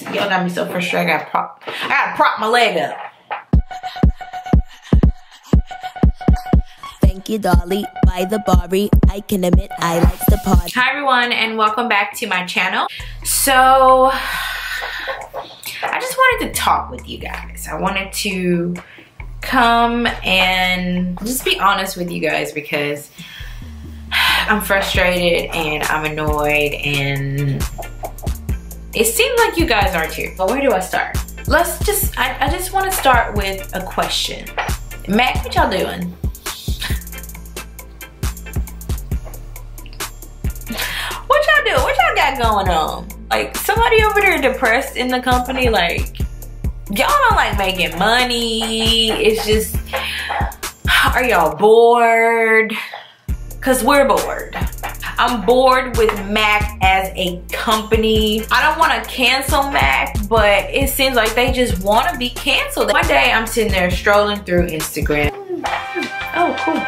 Y'all got me so frustrated. I gotta prop my leg up. Thank you, Dolly. By the Barbie, I can admit I like the pod. Hi everyone, and welcome back to my channel. So I just wanted to talk with you guys. I wanted to come and just be honest with you guys because I'm frustrated and I'm annoyed, and it seems like you guys are too. But where do I start? I just want to start with a question. Mac, what y'all doing? What y'all doing? What y'all got going on? Like, somebody over there depressed in the company, like, y'all don't like making money. It's just, are y'all bored? Cause we're bored. I'm bored with Mac as a company. I don't want to cancel Mac, but it seems like they just want to be canceled. One day I'm sitting there strolling through Instagram. Oh, cool.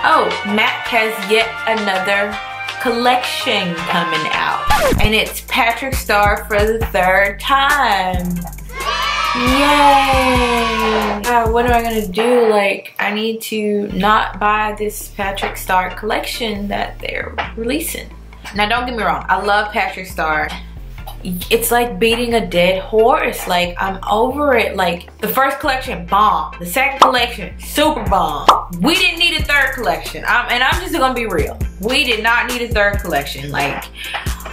Oh, Mac has yet another collection coming out, and it's Patrick Star for the 3rd time. Yay! What am I gonna do? Like, I need to not buy this Patrick Star collection that they're releasing. Now, don't get me wrong, I love Patrick Star. It's like beating a dead horse. Like, I'm over it. Like, the first collection, bomb. The second collection, super bomb. We didn't need a 3rd collection. And I'm just gonna be real. We did not need a 3rd collection. Like,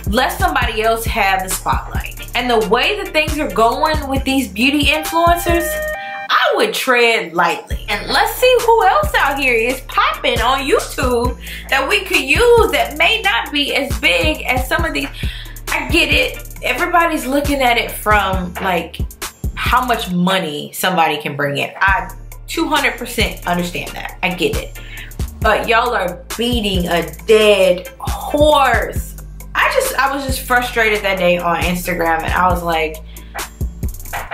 let somebody else have the spotlight. And the way that things are going with these beauty influencers, I would tread lightly. And let's see who else out here is popping on YouTube that we could use that may not be as big as some of these. I get it. Everybody's looking at it from, like, how much money somebody can bring in. I 200% understand that. I get it. But y'all are beating a dead horse. I was just frustrated that day on Instagram, and I was like,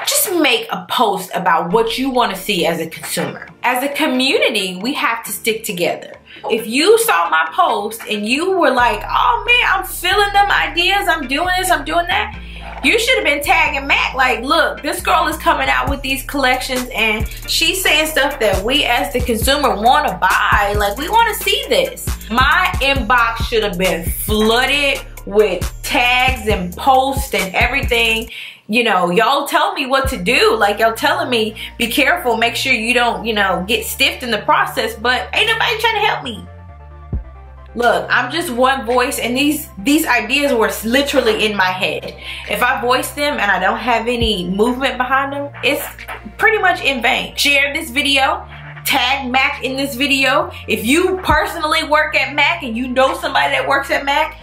just make a post about what you want to see as a consumer. As a community, we have to stick together. If you saw my post and you were like, oh man, I'm feeling them ideas, I'm doing this, I'm doing that, you should have been tagging Mac like, look, this girl is coming out with these collections and she's saying stuff that we as the consumer want to buy. Like, we want to see this. My inbox should have been flooded with tags and posts and everything. You know, y'all tell me what to do. Like, y'all telling me, be careful, make sure you don't, you know, get stiffed in the process, but ain't nobody trying to help me. Look, I'm just one voice, and these ideas were literally in my head. If I voice them and I don't have any movement behind them, it's pretty much in vain. Share this video. Tag Mac in this video. If you personally work at Mac and you know somebody that works at Mac,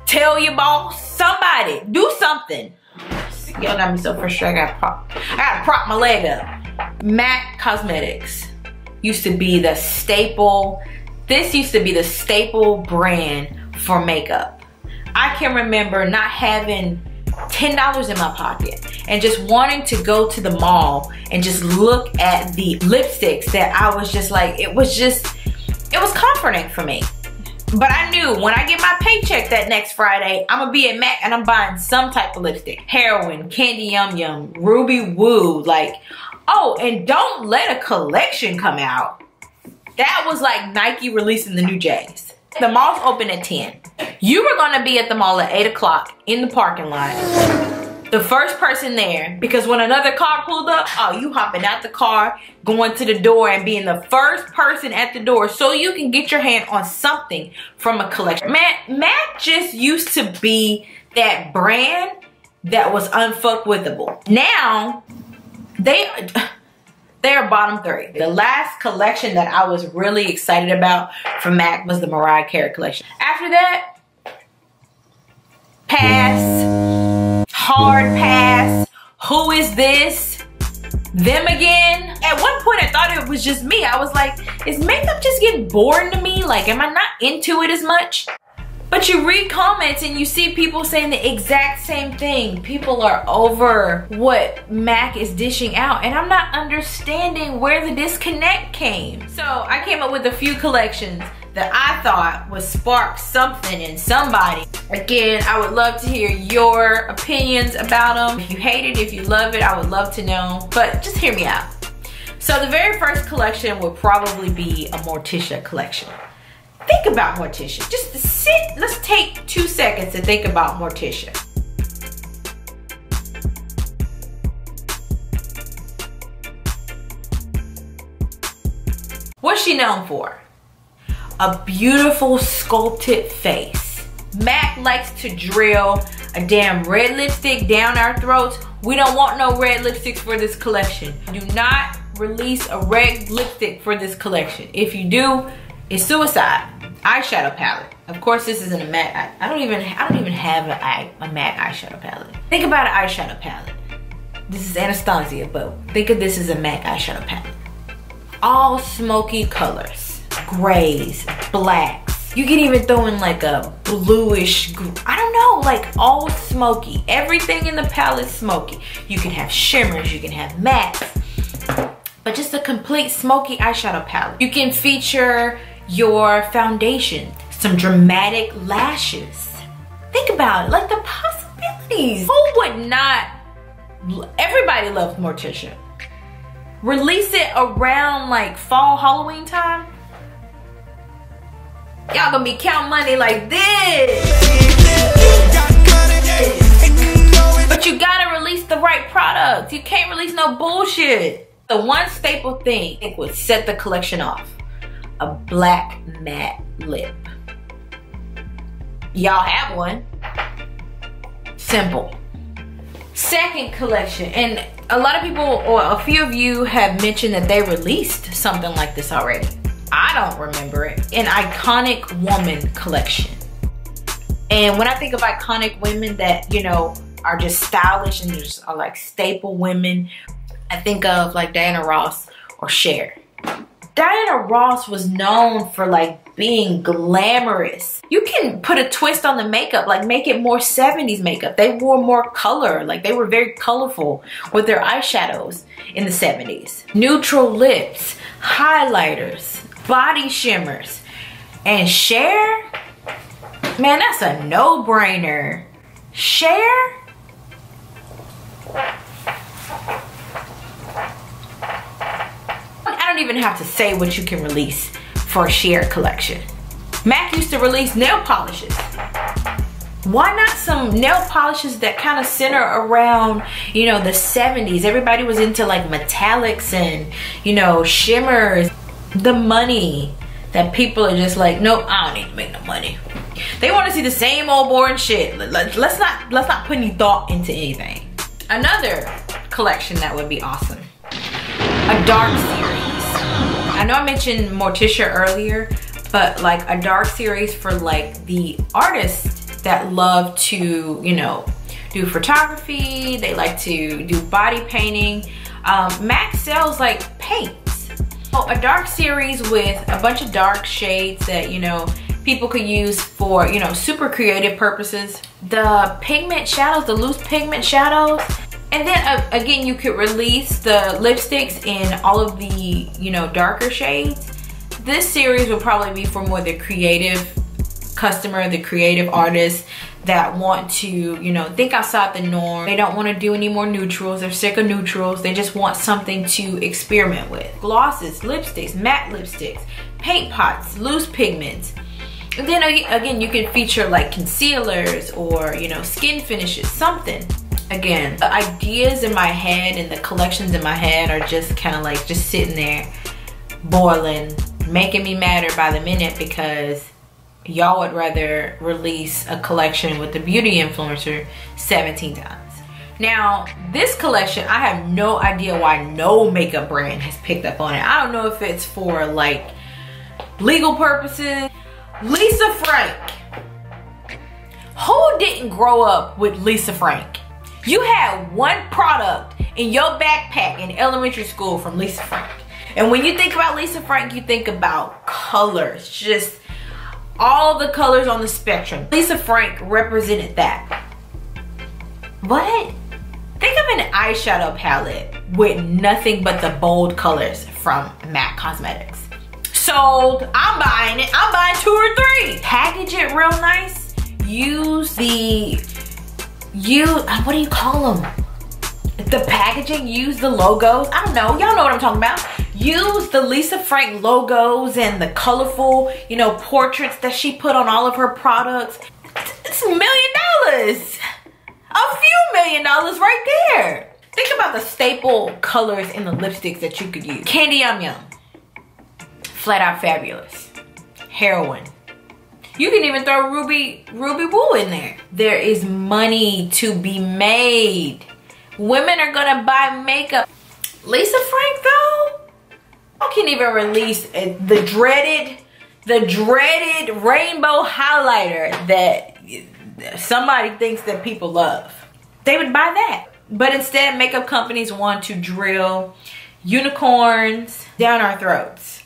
tell your boss, somebody, do something. Y'all got me so frustrated. I gotta prop my leg up. Mac Cosmetics used to be the staple. This used to be the staple brand for makeup. I can remember not having $10 in my pocket and just wanting to go to the mall and just look at the lipsticks that I was just like, it was comforting for me. But I knew when I get my paycheck that next Friday, I'm gonna be at Mac and I'm buying some type of lipstick. Heroin, Candy Yum Yum, Ruby Woo, like, oh, and don't let a collection come out. That was like Nike releasing the new J's. The mall's open at 10. You were gonna be at the mall at 8 o'clock in the parking lot. The first person there, because when another car pulled up, oh, you hopping out the car, going to the door and being the first person at the door so you can get your hand on something from a collection. Mac just used to be that brand that was unfuckwithable. Now, they're bottom 3. The last collection that I was really excited about from Mac was the Mariah Carey collection. After that, pass, hard pass, who is this? Them again? At one point I thought it was just me. I was like, is makeup just getting boring to me? Like, am I not into it as much? But you read comments and you see people saying the exact same thing. People are over what Mac is dishing out, and I'm not understanding where the disconnect came. So I came up with a few collections that I thought would spark something in somebody. Again, I would love to hear your opinions about them. If you hate it, if you love it, I would love to know. But just hear me out. So the very first collection would probably be a Morticia collection. Think about Morticia. Just sit, let's take 2 seconds to think about Morticia. What's she known for? A beautiful sculpted face. MAC likes to drill a damn red lipstick down our throats. We don't want no red lipsticks for this collection. Do not release a red lipstick for this collection. If you do, it's suicide. Eyeshadow palette. Of course, this isn't a matte. I don't even have a matte eyeshadow palette. Think about an eyeshadow palette. This is Anastasia, but think of this as a MAC eyeshadow palette. All smoky colors, grays, blacks. You can even throw in like a bluish, I don't know, like all smoky. Everything in the palette is smoky. You can have shimmers, you can have mattes, but just a complete smoky eyeshadow palette. You can feature your foundation, some dramatic lashes. Think about it, like the possibilities. Who would not? Everybody loves Morticia. Release it around like fall Halloween time. Y'all gonna be counting money like this. But you gotta release the right product. You can't release no bullshit. The one staple thing I think would set the collection off. A black matte lip. Y'all have one. Simple. Second collection, and a lot of people, or a few of you have mentioned that they released something like this already. I don't remember it. An iconic woman collection. And when I think of iconic women that, you know, are just stylish and just are like staple women, I think of like Diana Ross or Cher. Diana Ross was known for like being glamorous. You can put a twist on the makeup, like make it more 70s makeup. They wore more color, like they were very colorful with their eyeshadows in the 70s. Neutral lips, highlighters, body shimmers. And Cher, man, that's a no-brainer. Cher? I don't even have to say what you can release for a Cher collection. MAC used to release nail polishes. Why not some nail polishes that kind of center around, you know, the 70s? Everybody was into like metallics and, you know, shimmers. The money that people are just like, nope, I don't need to make no money. They want to see the same old boring shit. Let's not put any thought into anything. Another collection that would be awesome. A dark series. I know I mentioned Morticia earlier, but like a dark series for like the artists that love to, you know, do photography. They like to do body painting. MAC sells like paints. So a dark series with a bunch of dark shades that, you know, people could use for, you know, super creative purposes. The pigment shadows, the loose pigment shadows. And then again, you could release the lipsticks in all of the, you know, darker shades. This series will probably be for more the creative customer, the creative artists that want to, you know, think outside the norm. They don't want to do any more neutrals. They're sick of neutrals. They just want something to experiment with. Glosses, lipsticks, matte lipsticks, paint pots, loose pigments. And then again, you can feature like concealers or, you know, skin finishes, something. Again, the ideas in my head and the collections in my head are just kind of like just sitting there boiling, making me madder by the minute because y'all would rather release a collection with the beauty influencer 17 times. Now, this collection, I have no idea why no makeup brand has picked up on it. I don't know if it's for like legal purposes. Lisa Frank. Who didn't grow up with Lisa Frank? You had one product in your backpack in elementary school from Lisa Frank. And when you think about Lisa Frank, you think about colors. Just all the colors on the spectrum. Lisa Frank represented that. What? Think of an eyeshadow palette with nothing but the bold colors from MAC Cosmetics. sold. I'm buying it. I'm buying 2 or 3. Package it real nice. Use what do you call them? The packaging, use the logos. I don't know, y'all know what I'm talking about. Use the Lisa Frank logos and the colorful, you know, portraits that she put on all of her products. It's $1 million. A few $1 million right there. Think about the staple colors in the lipsticks that you could use. Candy Yum Yum, Flat Out Fabulous, Heroin. You can even throw Ruby Woo in there. There is money to be made. Women are gonna buy makeup. Lisa Frank though, I can't even release the dreaded rainbow highlighter that somebody thinks that people love. They would buy that. But instead, makeup companies want to drill unicorns down our throats.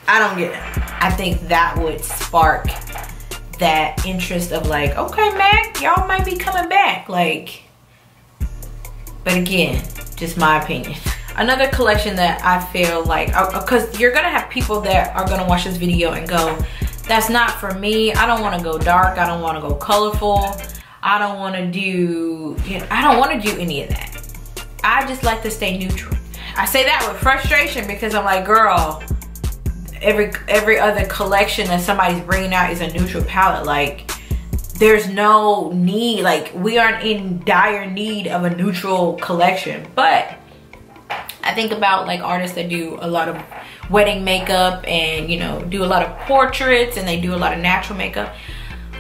I don't get it. I think that would spark that interest of like, okay, Mac, y'all might be coming back. Like, but again, just my opinion. Another collection that I feel like, because you're gonna have people that are gonna watch this video and go, that's not for me. I don't wanna go dark. I don't wanna go colorful. I don't wanna do, I don't wanna do any of that. I just like to stay neutral. I say that with frustration because I'm like, girl, every other collection that somebody's bringing out is a neutral palette. Like, there's no need, like, we aren't in dire need of a neutral collection. But I think about like artists that do a lot of wedding makeup and, you know, do a lot of portraits and they do a lot of natural makeup.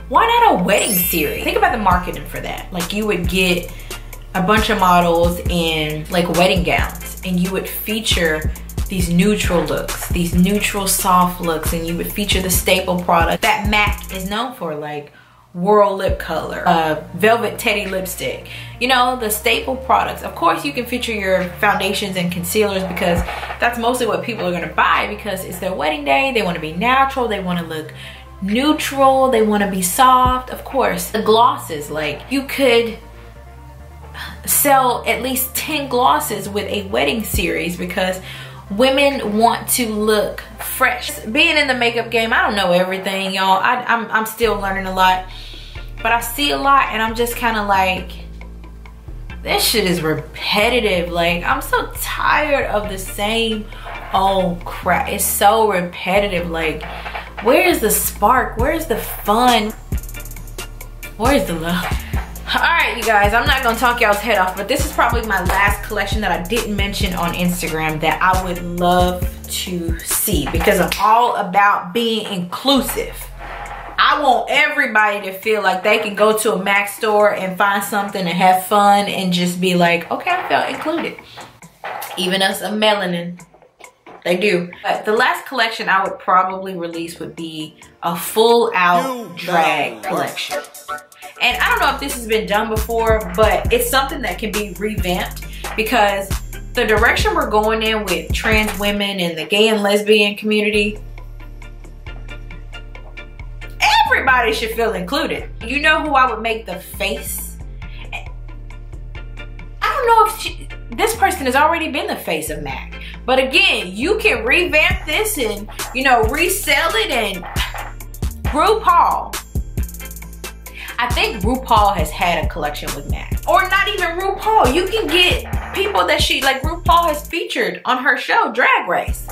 Why not a wedding series? Think about the marketing for that. Like, you would get a bunch of models in like wedding gowns and you would feature these neutral looks, these neutral soft looks, and you would feature the staple product that MAC is known for, like Whirl Lip Color, Velvet Teddy Lipstick, you know, the staple products. Of course, you can feature your foundations and concealers because that's mostly what people are gonna buy because it's their wedding day. They wanna be natural, they wanna look neutral, they wanna be soft. Of course, the glosses, like you could sell at least 10 glosses with a wedding series because women want to look fresh. Being in the makeup game, I don't know everything, y'all. I'm still learning a lot, but I see a lot and I'm just kind of like, this shit is repetitive. Like, I'm so tired of the same old crap. It's so repetitive. Like, where's the spark? Where's the fun? Where's the love? All right, you guys, I'm not gonna talk y'all's head off, but this is probably my last collection that I didn't mention on Instagram that I would love to see because I'm all about being inclusive. I want everybody to feel like they can go to a MAC store and find something and have fun and just be like, okay, I felt included. Even us of melanin, they do. But the last collection I would probably release would be a full out drag collection. And I don't know if this has been done before, but it's something that can be revamped because the direction we're going in with trans women and the gay and lesbian community, everybody should feel included. You know who I would make the face? I don't know if this person has already been the face of MAC. But again, you can revamp this and, you know, resell it. And RuPaul, I think RuPaul has had a collection with MAC. Or not even RuPaul. You can get people that like RuPaul has featured on her show, Drag Race.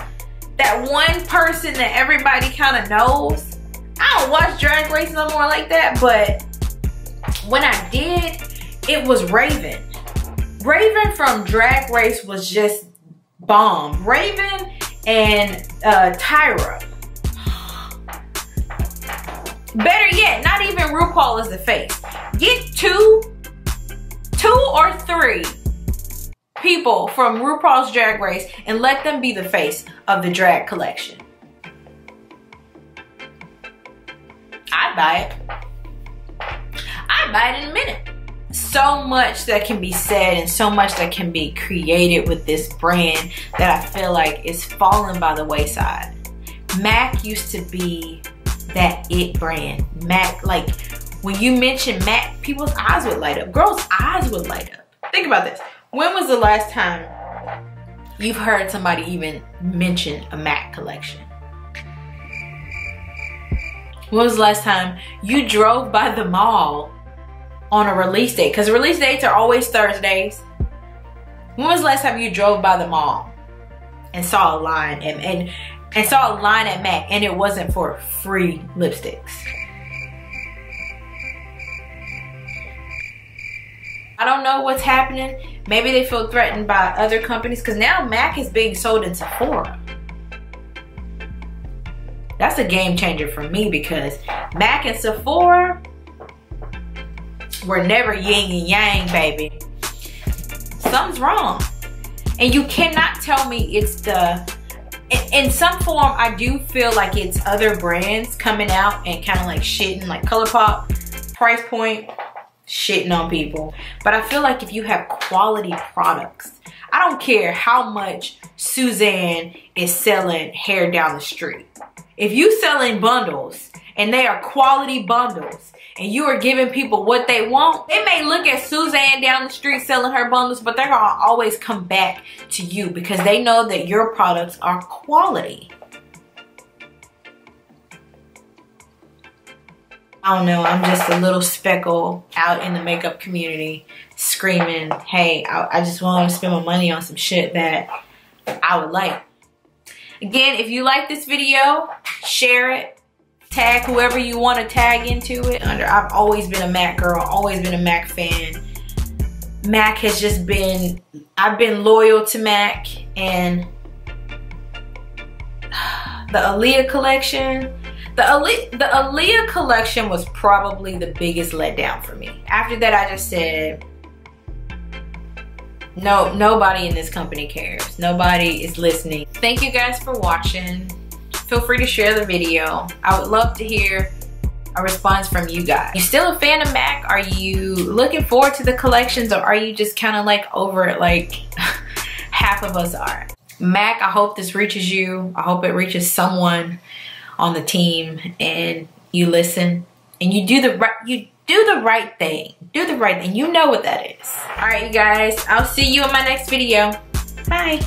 That one person that everybody kind of knows. I don't watch Drag Race no more like that, but when I did, it was Raven. Raven from Drag Race was just bomb. Raven and Tyra. Better yet, not even RuPaul is the face. Get two or three people from RuPaul's Drag Race and let them be the face of the drag collection. I'd buy it. I'd buy it in a minute. So much that can be said and so much that can be created with this brand that I feel like is falling by the wayside. MAC used to be that it brand. MAC, like when you mention MAC, people's eyes would light up. Girls' eyes would light up. Think about this. When was the last time you've heard somebody even mention a MAC collection? When was the last time you drove by the mall on a release date? Because release dates are always Thursdays. When was the last time you drove by the mall and saw a line and saw a line at MAC and it wasn't for free lipsticks? I don't know what's happening. Maybe they feel threatened by other companies, because now MAC is being sold in Sephora. That's a game changer for me, because MAC and Sephora were never yin and yang, baby. Something's wrong. And you cannot tell me it's in some form. I do feel like it's other brands coming out and kind of like shitting, like ColourPop, price point, shitting on people. But I feel like if you have quality products, I don't care how much Suzanne is selling hair down the street. If you selling bundles and they are quality bundles and you are giving people what they want, they may look at Suzanne down the street selling her bundles, but they're gonna always come back to you because they know that your products are quality. I don't know, I'm just a little speckle out in the makeup community screaming, hey, I just want to spend my money on some shit that I would like. Again, if you like this video, share it, tag whoever you want to tag into it. I've always been a MAC girl, always been a MAC fan. MAC has just been, I've been loyal to MAC, and the Aaliyah collection, the Aaliyah collection was probably the biggest letdown for me. After that, I just said, no, nobody in this company cares. Nobody is listening. Thank you guys for watching. Feel free to share the video. I would love to hear a response from you guys. You still a fan of MAC? Are you looking forward to the collections, or are you just kind of like over it like half of us are? MAC, I hope this reaches you. I hope it reaches someone on the team and you listen and you do the right thing. Do the right thing. You know what that is. All right, you guys. I'll see you in my next video. Bye.